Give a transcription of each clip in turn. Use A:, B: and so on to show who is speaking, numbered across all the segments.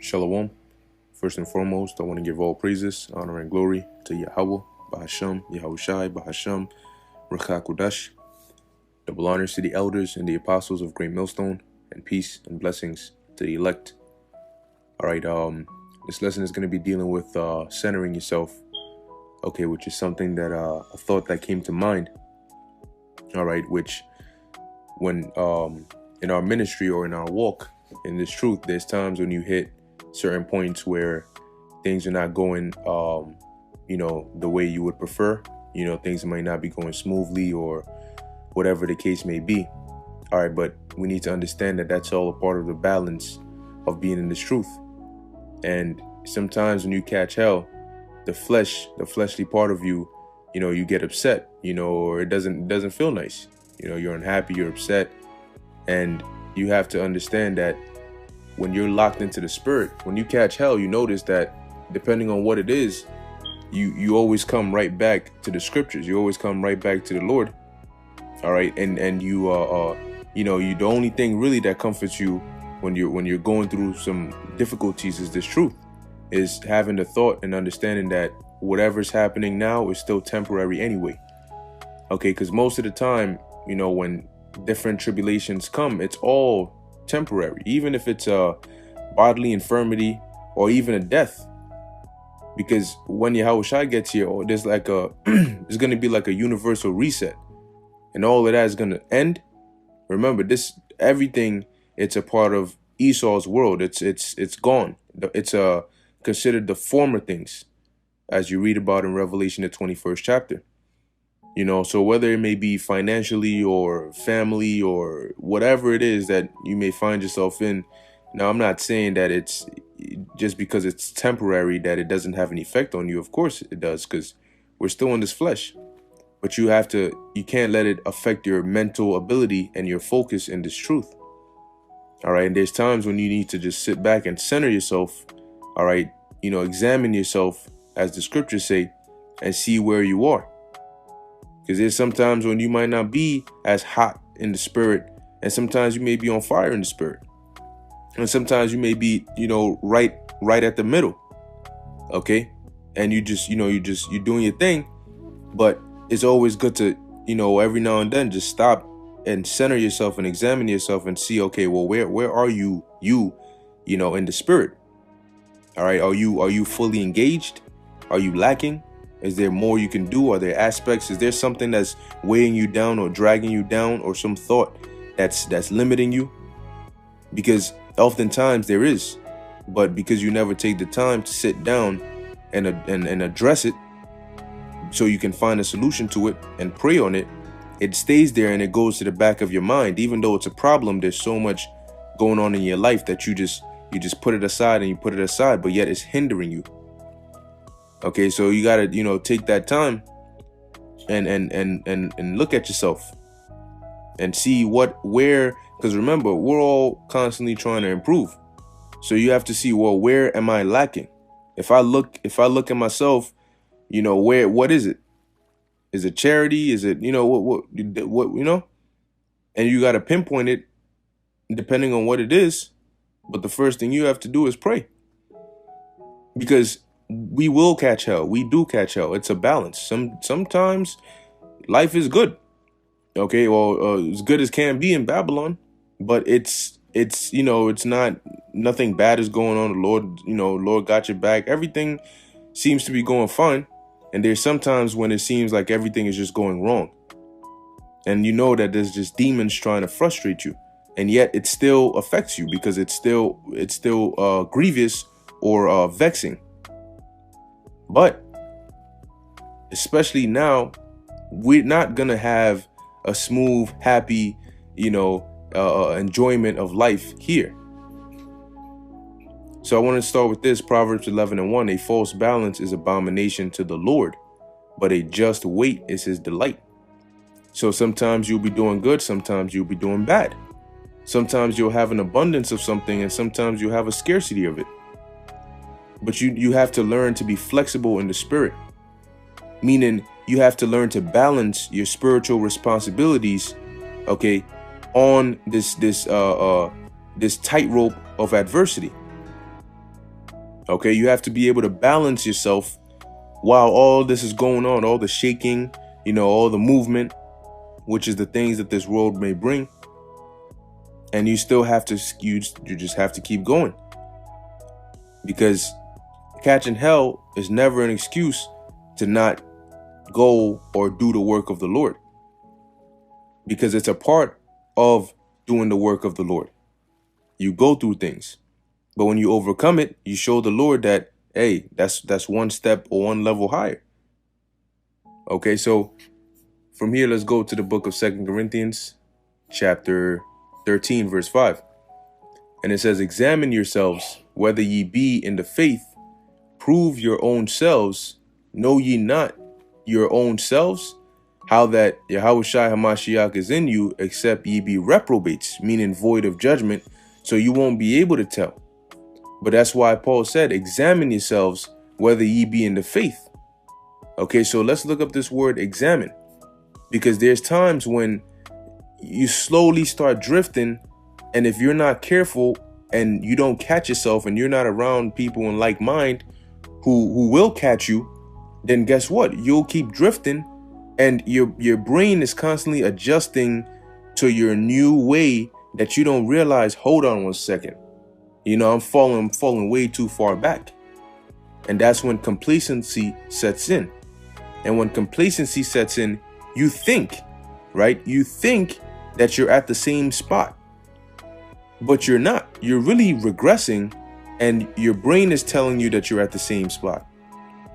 A: Shalom. First and foremost, I want to give all praises, honor, and glory to Yahweh, Bahasham, Yahushai, Bahasham, Ruach double honors to the elders and the apostles of Great Millstone, and peace and blessings to the elect. All right, this lesson is going to be dealing with centering yourself, okay, which is something that a thought that came to mind. All right, which when in our ministry or in our walk in this truth, there's times when you hit certain points where things are not going the way you would prefer. Things might not be going smoothly or whatever the case may be. All right, but we need to understand that that's all a part of the balance of being in this truth. And sometimes when you catch hell, the fleshly part of you, you get upset, or it doesn't feel nice. You're unhappy, you're upset, and you have to understand that when you're locked into the spirit, when you catch hell, you notice that depending on what it is, you always come right back to the scriptures. You always come right back to the Lord. All right, and you the only thing really that comforts you when you're going through some difficulties is this truth, is having the thought and understanding that whatever's happening now is still temporary anyway. Okay, because most of the time, when different tribulations come, it's all temporary, even if it's a bodily infirmity or even a death. Because when Yahushua gets here, there's like there's going to be like a universal reset, and all of that is going to end. Remember, everything, it's a part of Esau's world. It's gone. It's considered the former things, as you read about in Revelation, the 21st chapter. So whether it may be financially or family or whatever it is that you may find yourself in. Now, I'm not saying that it's just because it's temporary that it doesn't have an effect on you. Of course it does, because we're still in this flesh. But you can't let it affect your mental ability and your focus in this truth. All right. And there's times when you need to just sit back and center yourself. All right. Examine yourself, as the scriptures say, and see where you are. Because there's sometimes when you might not be as hot in the spirit, and sometimes you may be on fire in the spirit, and sometimes you may be, right at the middle. Okay, and you're doing your thing, but it's always good to, every now and then just stop and center yourself and examine yourself and see, okay, well, where are you, in the spirit? All right, are you fully engaged? Are you lacking? Is there more you can do? Are there aspects? Is there something that's weighing you down or dragging you down, or some thought that's limiting you? Because oftentimes there is, but because you never take the time to sit down and address it, so you can find a solution to it and pray on it, it stays there and it goes to the back of your mind. Even though it's a problem, there's so much going on in your life that you just put it aside and you put it aside, but yet it's hindering you. Okay, so you gotta, take that time and look at yourself and see where, because remember, we're all constantly trying to improve. So you have to see, well, where am I lacking? If I look at myself, what is it? Is it charity? Is it, what, and you got to pinpoint it depending on what it is. But the first thing you have to do is pray, because we will catch hell. We do catch hell. It's a balance. Sometimes life is good. Okay, well, as good as can be in Babylon, but it's not, nothing bad is going on. The Lord got your back. Everything seems to be going fine. And there's sometimes when it seems like everything is just going wrong. And that there's just demons trying to frustrate you. And yet it still affects you, because it's still grievous or vexing. But especially now, we're not going to have a smooth, happy, enjoyment of life here. So I want to start with this, Proverbs 11:1. A false balance is abomination to the Lord, but a just weight is his delight. So sometimes you'll be doing good, sometimes you'll be doing bad. Sometimes you'll have an abundance of something, and sometimes you'll have a scarcity of it. But you have to learn to be flexible in the spirit, meaning you have to learn to balance your spiritual responsibilities, okay, on this tightrope of adversity. Okay, you have to be able to balance yourself while all this is going on, all the shaking, all the movement, which is the things that this world may bring. And you still have to, you just have to keep going, because catching hell is never an excuse to not go or do the work of the Lord, because it's a part of doing the work of the Lord. You go through things, but when you overcome it, you show the Lord that, hey, that's one step or one level higher. Okay, so from here, let's go to the book of 2 Corinthians, chapter 13, verse 5. And it says, examine yourselves, whether ye be in the faith, prove your own selves. Know ye not your own selves, how that Yahushua HaMashiach is in you, except ye be reprobates, meaning void of judgment, so you won't be able to tell. But that's why Paul said, examine yourselves, whether ye be in the faith. Okay, so let's look up this word examine, because there's times when you slowly start drifting, and if you're not careful and you don't catch yourself and you're not around people in like mind who will catch you, then guess what? You'll keep drifting, and your brain is constantly adjusting to your new way that you don't realize, hold on one second. I'm falling way too far back. And that's when complacency sets in. And when complacency sets in, you think, right? You think that you're at the same spot, but you're not. You're really regressing, and your brain is telling you that you're at the same spot.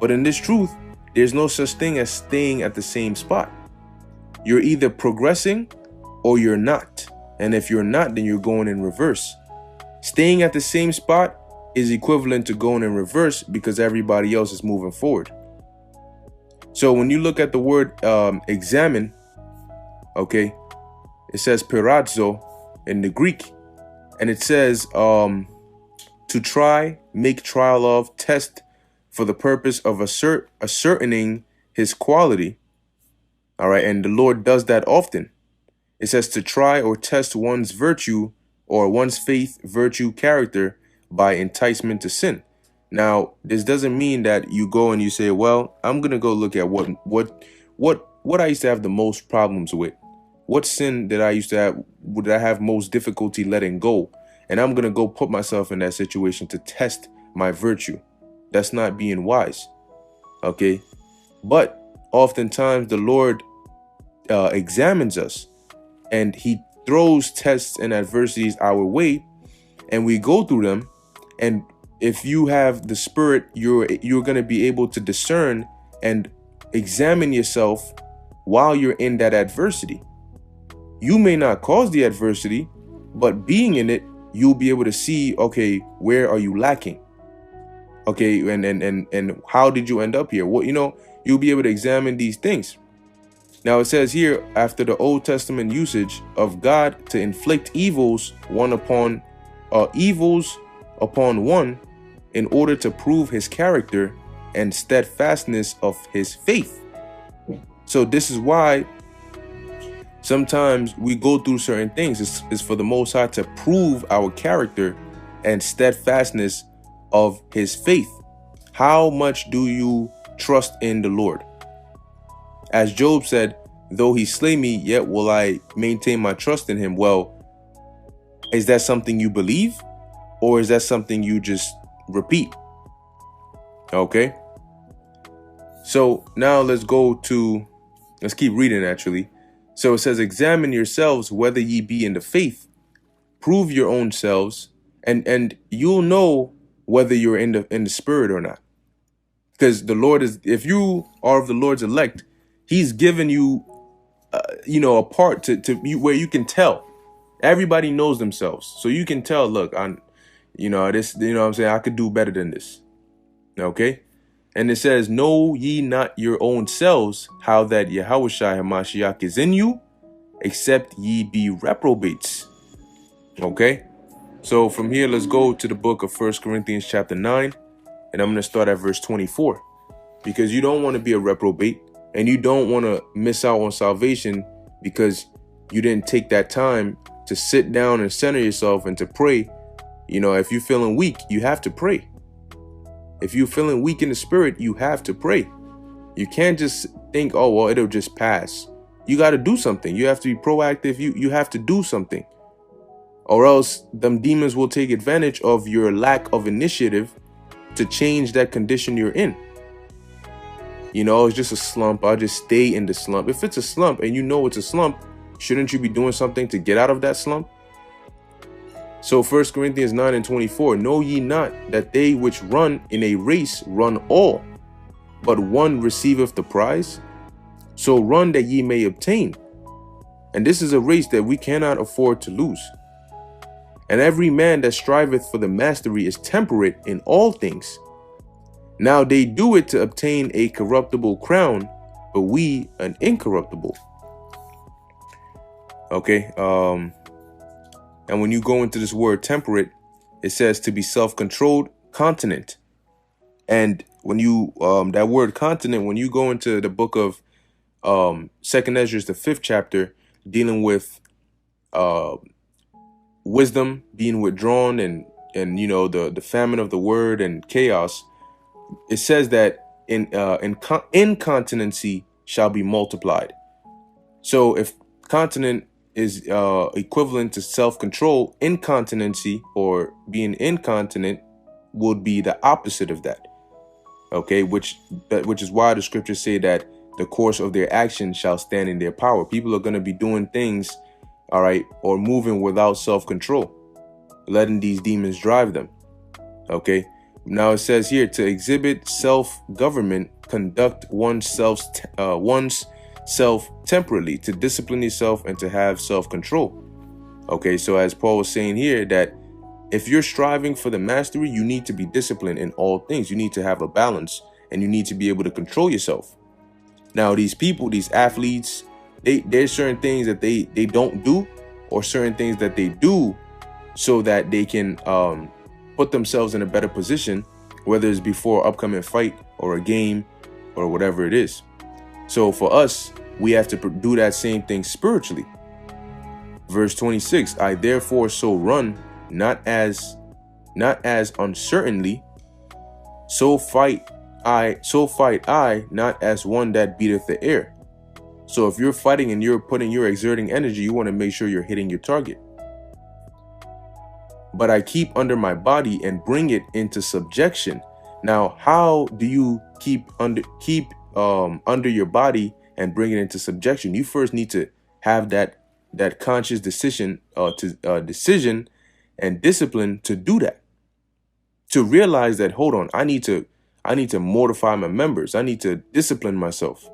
A: But in this truth, there's no such thing as staying at the same spot. You're either progressing or you're not. And if you're not, then you're going in reverse. Staying at the same spot is equivalent to going in reverse, because everybody else is moving forward. So when you look at the word examine, okay, it says perazzo in the Greek, and it says to try, make trial of, test, for the purpose of ascertaining his quality. All right, and the Lord does that often. It says to try or test one's virtue or one's faith, virtue, character by enticement to sin. Now, this doesn't mean that you go and you say, well, I'm going to go look at what I used to have the most problems with. What sin that I used to have, would I have most difficulty letting go? And I'm going to go put myself in that situation to test my virtue. That's not being wise. Okay. But oftentimes the Lord examines us, and he throws tests and adversities our way, and we go through them. And if you have the Spirit, you're going to be able to discern and examine yourself while you're in that adversity. You may not cause the adversity, but being in it, you'll be able to see, okay, where are you lacking? Okay, and how did you end up here? Well, you'll be able to examine these things. Now it says here, after the Old Testament usage of God to inflict evils upon one, in order to prove his character and steadfastness of his faith. So this is why sometimes we go through certain things. It's for the Most High to prove our character and steadfastness of his faith. How much do you trust in the Lord? As Job said, though he slay me, yet will I maintain my trust in him. Well, is that something you believe, or is that something you just repeat? Okay. So now let's keep reading actually. So it says, examine yourselves whether ye be in the faith, prove your own selves, and you'll know whether you're in the Spirit or not. Because the Lord is, if you are of the Lord's elect, he's given you a part to where you can tell. Everybody knows themselves, so you can tell, look, I'm this, what I'm saying, I could do better than this. Okay. And it says, know ye not your own selves, how that Yahushua HaMashiach is in you, except ye be reprobates. Okay. So from here, let's go to the book of 1 Corinthians chapter 9, and I'm going to start at verse 24, because you don't want to be a reprobate, and you don't want to miss out on salvation because you didn't take that time to sit down and center yourself and to pray. If you're feeling weak, you have to pray. If you're feeling weak in the spirit, you have to pray. You can't just think, oh, well, it'll just pass. You got to do something. You have to be proactive. You have to do something, or else them demons will take advantage of your lack of initiative to change that condition you're in. You know, it's just a slump. I'll just stay in the slump. If it's a slump and you know it's a slump, shouldn't you be doing something to get out of that slump? So 1 Corinthians 9:24, know ye not that they which run in a race run all, but one receiveth the prize? So run that ye may obtain. And this is a race that we cannot afford to lose. And every man that striveth for the mastery is temperate in all things. Now they do it to obtain a corruptible crown, but we an incorruptible. Okay. And when you go into this word temperate, it says to be self-controlled, continent. And when you that word continent, when you go into the book of 2nd Ezra, the 5th chapter, dealing with wisdom being withdrawn and you know the famine of the word and chaos, it says that incontinency shall be multiplied. So if continent is equivalent to self-control, incontinency or being incontinent would be the opposite of that. Okay, which is why the scriptures say that the course of their action shall stand in their power. People are going to be doing things, all right, or moving without self-control, letting these demons drive them. Okay, now it says here to exhibit self-government, conduct oneself temperately, to discipline yourself and to have self-control. Okay, so as Paul was saying here, that if you're striving for the mastery, you need to be disciplined in all things. You need to have a balance and you need to be able to control yourself. Now, these people, these athletes, there's certain things that they don't do, or certain things that they do so that they can put themselves in a better position, whether it's before an upcoming fight or a game or whatever it is. So for us, we have to do that same thing spiritually. Verse 26, I therefore so run, not as uncertainly, so fight I, not as one that beateth the air. So if you're fighting and you're exerting energy, you want to make sure you're hitting your target. But I keep under my body and bring it into subjection. Now, how do you keep under your body and bring it into subjection? You first need to have that conscious decision and discipline to do that. To realize that, hold on, I need to mortify my members. I need to discipline myself.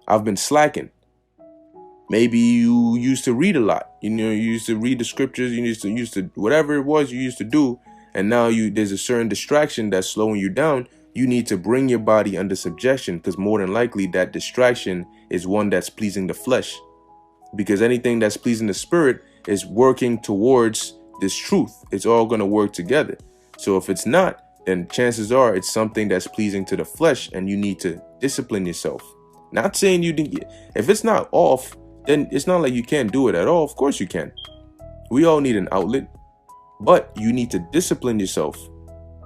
A: I've been slacking. Maybe you used to read a lot. You know, you used to read the scriptures. You used to whatever it was you used to do. And now there's a certain distraction that's slowing you down. You need to bring your body under subjection, because more than likely that distraction is one that's pleasing the flesh. Because anything that's pleasing the spirit is working towards this truth. It's all going to work together. So if it's not, then chances are it's something that's pleasing to the flesh and you need to discipline yourself. Not saying you didn't get, if it's not off, then it's not like you can't do it at all. Of course you can. We all need an outlet, but you need to discipline yourself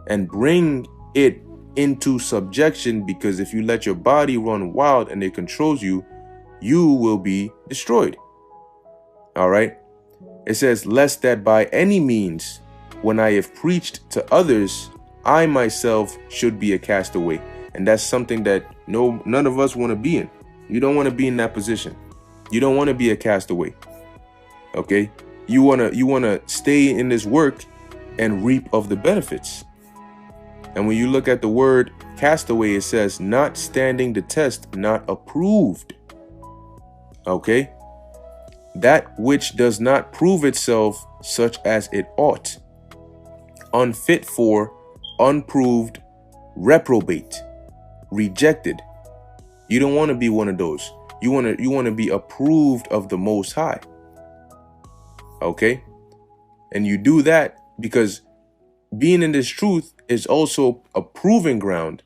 A: and bring it into subjection, because if you let your body run wild and it controls you, you will be destroyed. All right. It says, lest that by any means, when I have preached to others, I myself should be a castaway. And that's something that none of us want to be in. You don't want to be in that position. You don't want to be a castaway. Okay? You want to stay in this work and reap of the benefits. And when you look at the word castaway, it says not standing the test, not approved. Okay? That which does not prove itself such as it ought. Unfit for, unproved, reprobate, rejected. You don't want to be one of those. You want to be approved of the Most High. Okay? And you do that because being in this truth is also a proving ground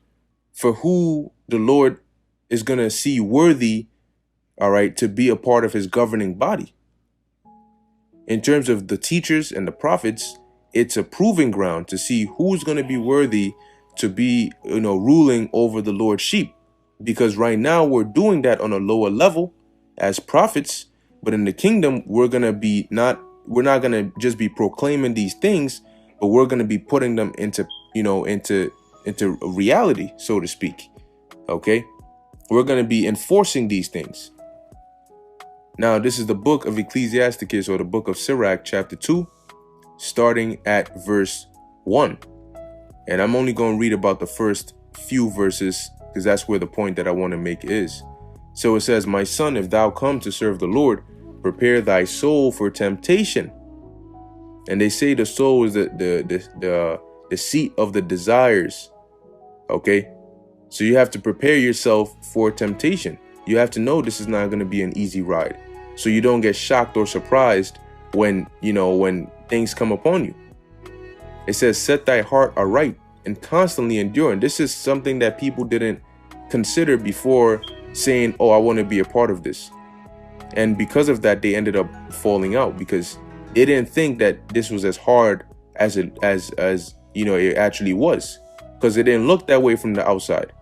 A: for who the Lord is going to see worthy, all right, to be a part of his governing body. In terms of the teachers and the prophets, it's a proving ground to see who's going to be worthy to be, ruling over the Lord's sheep. Because right now we're doing that on a lower level as prophets, but in the kingdom, we're not going to just be proclaiming these things, but we're going to be putting them into reality, so to speak. Okay. We're going to be enforcing these things. Now, this is the book of Ecclesiasticus, or the book of Sirach, chapter 2, starting at verse 1. And I'm only going to read about the first few verses, because that's where the point that I want to make is. So it says, "My son, if thou come to serve the Lord, prepare thy soul for temptation." And they say the soul is the seat of the desires. Okay. So you have to prepare yourself for temptation. You have to know this is not going to be an easy ride. So you don't get shocked or surprised when things come upon you. It says, "Set thy heart aright and constantly endure." And this is something that people didn't consider before saying, "Oh, I want to be a part of this." And because of that, they ended up falling out, because they didn't think that this was as hard as it actually was, because it didn't look that way from the outside.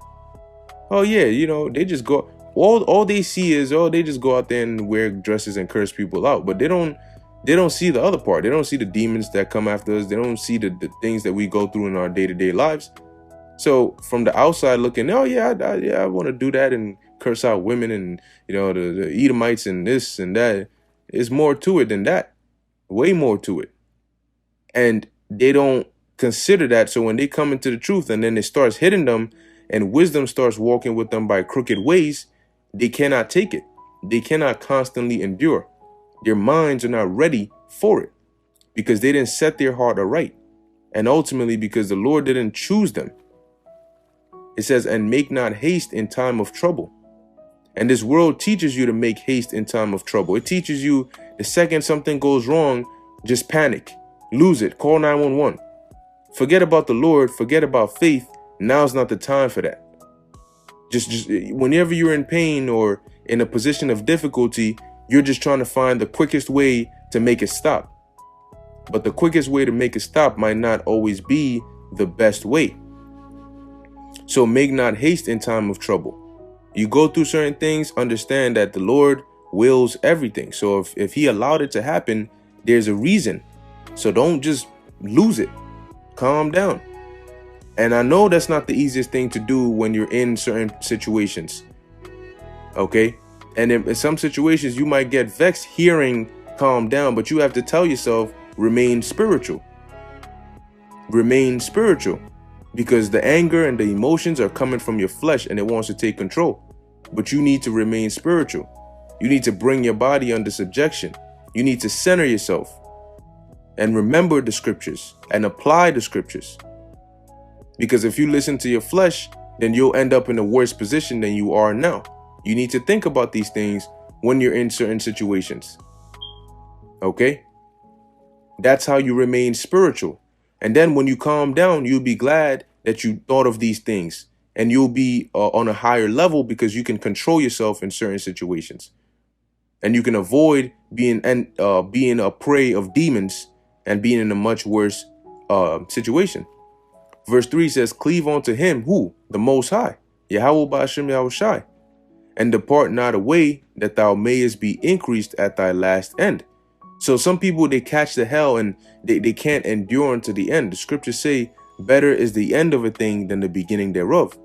A: Oh yeah, they just go, all they see is, they just go out there and wear dresses and curse people out, but they don't see the other part. They don't see the demons that come after us. They don't see the things that we go through in our day-to-day lives. So from the outside looking, oh yeah, I want to do that and curse out women and the Edomites and this and that. There's more to it than that, way more to it, and they don't consider that. So when they come into the truth and then it starts hitting them, and wisdom starts walking with them by crooked ways, they cannot take it. They cannot constantly endure. Their minds are not ready for it, because they didn't set their heart aright, and ultimately because the Lord didn't choose them. It says, "And make not haste in time of trouble." And this world teaches you to make haste in time of trouble. It teaches you the second something goes wrong, just panic, lose it, call 911. Forget about the Lord, forget about faith. Now's not the time for that. Just whenever you're in pain or in a position of difficulty, you're just trying to find the quickest way to make it stop. But the quickest way to make it stop might not always be the best way. So make not haste in time of trouble. You go through certain things, understand that the Lord wills everything. So if he allowed it to happen, there's a reason. So don't just lose it. Calm down. And I know that's not the easiest thing to do when you're in certain situations. Okay. And in some situations, you might get vexed hearing calm down, but you have to tell yourself, remain spiritual. Remain spiritual. Because the anger and the emotions are coming from your flesh and it wants to take control. But you need to remain spiritual. You need to bring your body under subjection. You need to center yourself and remember the scriptures and apply the scriptures. Because if you listen to your flesh, then you'll end up in a worse position than you are now. You need to think about these things when you're in certain situations. Okay? That's how you remain spiritual. And then when you calm down, you'll be glad that you thought of these things, and you'll be on a higher level because you can control yourself in certain situations, and you can avoid being a prey of demons and being in a much worse situation. Verse 3 says, "Cleave unto him," who? The Most High, Yahweh Ba'ashem Yahushai, "and depart not away, that thou mayest be increased at thy last end." So some people, they catch the hell and they can't endure unto the end. The scriptures say, better is the end of a thing than the beginning thereof.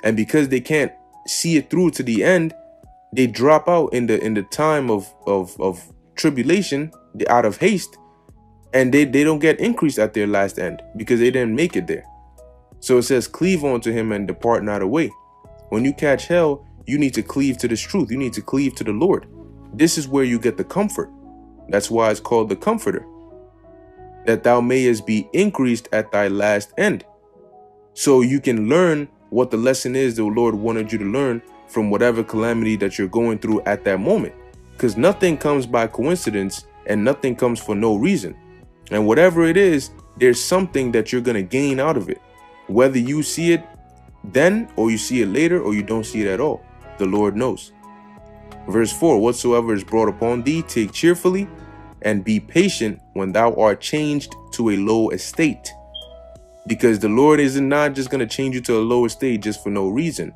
A: And because they can't see it through to the end, they drop out in the time of tribulation, out of haste, and they don't get increased at their last end because they didn't make it there. So it says, "Cleave unto him and depart not away." When you catch hell, you need to cleave to this truth. You need to cleave to the Lord. This is where you get the comfort. That's why it's called the Comforter. "That thou mayest be increased at thy last end." So you can learn what the lesson is the Lord wanted you to learn from whatever calamity that you're going through at that moment. Because nothing comes by coincidence and nothing comes for no reason. And whatever it is, there's something that you're going to gain out of it. Whether you see it then or you see it later or you don't see it at all, the Lord knows. Verse 4, "Whatsoever is brought upon thee, take cheerfully, and be patient when thou art changed to a low estate." because the Lord is not just going to change you to a lower state just for no reason.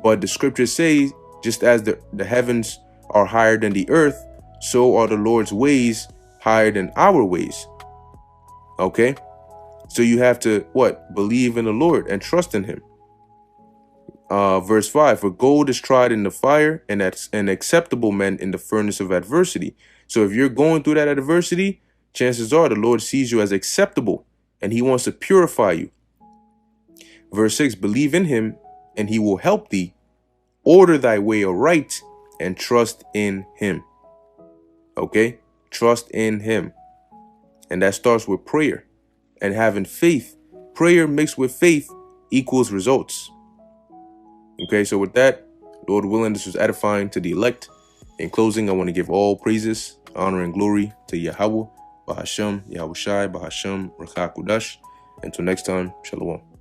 A: But the scriptures say, just as the heavens are higher than the earth, so are the Lord's ways higher than our ways. Okay? So you have to, what? Believe in the Lord and trust in him. Verse 5, for gold is tried in the fire, and that's an acceptable man in the furnace of adversity. So if you're going through that adversity, chances are the Lord sees you as acceptable, and he wants to purify you. Verse 6, believe in him, and he will help thee. Order thy way aright, and trust in him. Okay? Trust in him. And that starts with prayer and having faith. Prayer mixed with faith equals results. Okay, so with that, Lord willing, this was edifying to the elect. In closing, I want to give all praises, honor, and glory to Yahweh, Bahasham, Yahushai, Bahasham, Rakha Kudash. Until next time, Shalom.